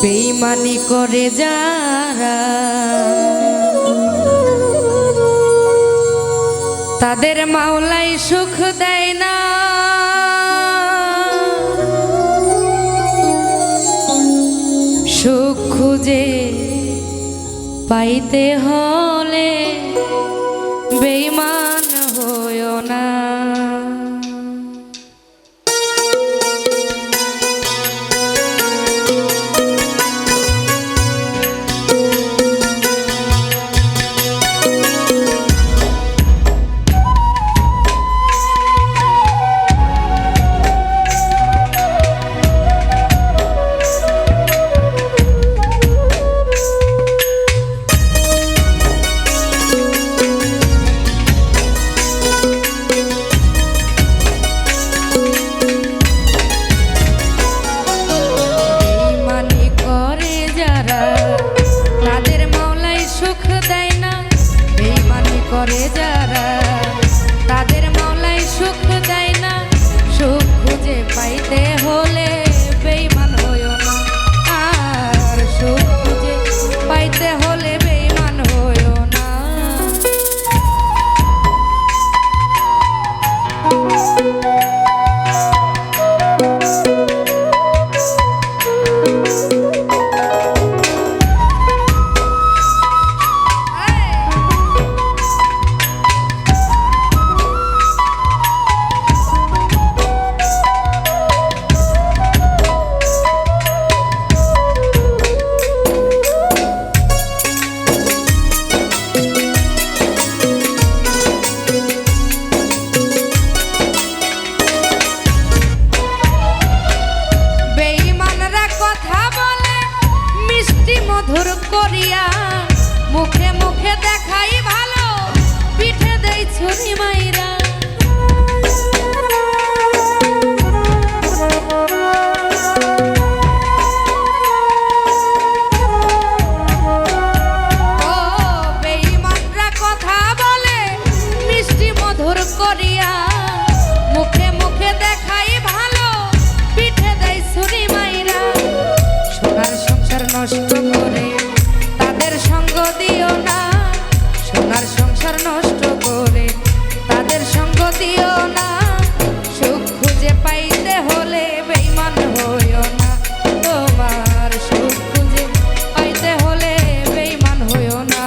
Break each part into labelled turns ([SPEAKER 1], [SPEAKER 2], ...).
[SPEAKER 1] বেঈমানি করে যারা তাদের মাওলাই সুখ দেয় না। সুখ খুঁজে পাইতে হলে বেঈমান হইও না। করে যারা তাদের মাওলাই সুখ দেয় না। সুখ খুঁজে পাইতে হলে বেঈমান হইও না। আর সুখ খুঁজে পাইতে হলে বেঈমান হইও না। মধুর করিয়া মুখে মুখে দেখাই ভালো, পিঠে দেই ছুরি মাইরা। ও বেঈমানরা কথা বলে মিষ্টি মধুর করিয়া মুখে মুখে দেখাই ভালো, পিঠে দেই ছুরি মাইরা। সোনার সংসার নষ্ট করে তাদের সঙ্গ দিও না। সোনার সংসার নষ্ট করে তাদের সঙ্গ দিও না। সুখ খুঁজে পাইতে হলে বেঈমান হইও না। তোমার সুখ খুঁজে পাইতে হলে বেঈমান হইও না।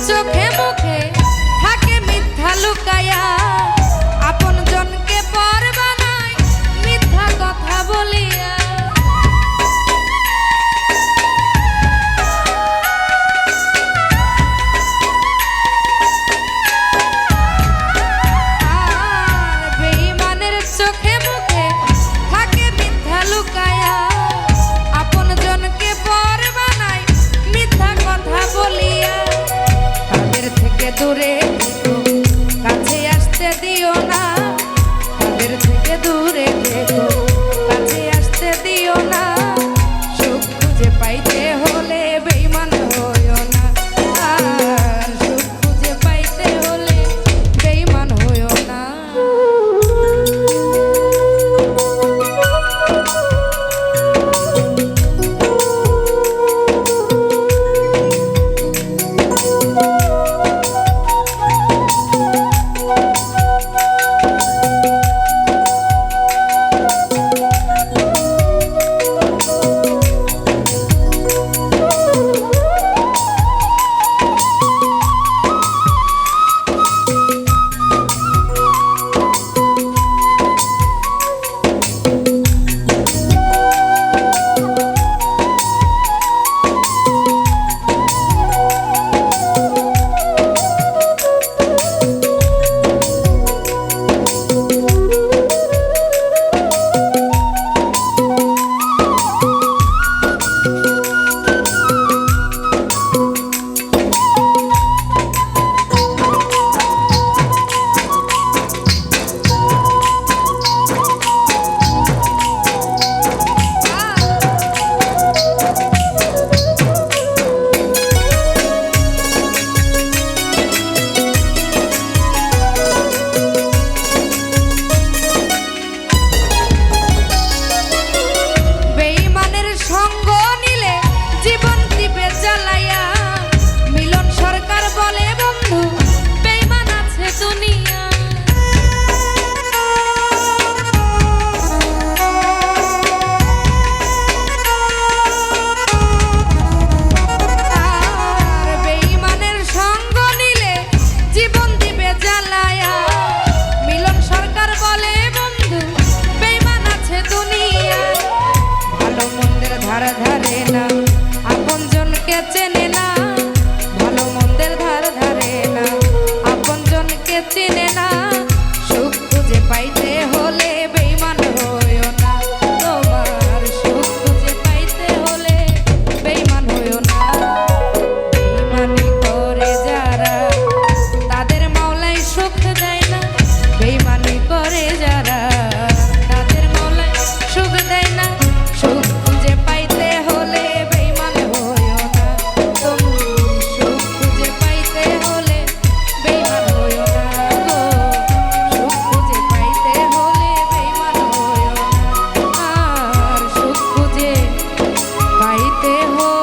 [SPEAKER 1] চোখে মুখে থাকে মিথ্যা লুকায়া, আপন জনকে পর বানায় মিথ্যা কথা বলিয়া। আর বেঈমানের চোখে মুখে থাকে মিথ্যা লুকায়া, আপন জনকে পর বানায় মিথ্যা কথা বলিয়া। তাদের থেকে দূরে থেকো, কাছে আসতে দিও না। তাদের থেকে দূরে থেকো, কাছে আসতে দিও না। সুখ খুঁজে পাইতে হলে বেঈমান হইও না। আর সুখ খুঁজে পাইতে হলে বেঈমান হইও না। তোমাকে চিনে না সুখ খুঁজে পাইতে হলে বেঈমান হইও না তোমার সুখ খুঁজে পাইতে হলে বেঈমান হইও না বেঈমানি করে যারা তাদের মাওলাই সুখ দেয় না বেঈমানি করে যারা তাদের মাওলাই সুখ দেয় না সুখ খুঁজে পাইতে হলে বেঈমান হইও না তুমি সুখ খুঁজে পাইতে হলে বেঈমান হইও না গো সুখ খুঁজে পাইতে হলে বেঈমান হইও না আর সুখ খুঁজে পাইতে হলে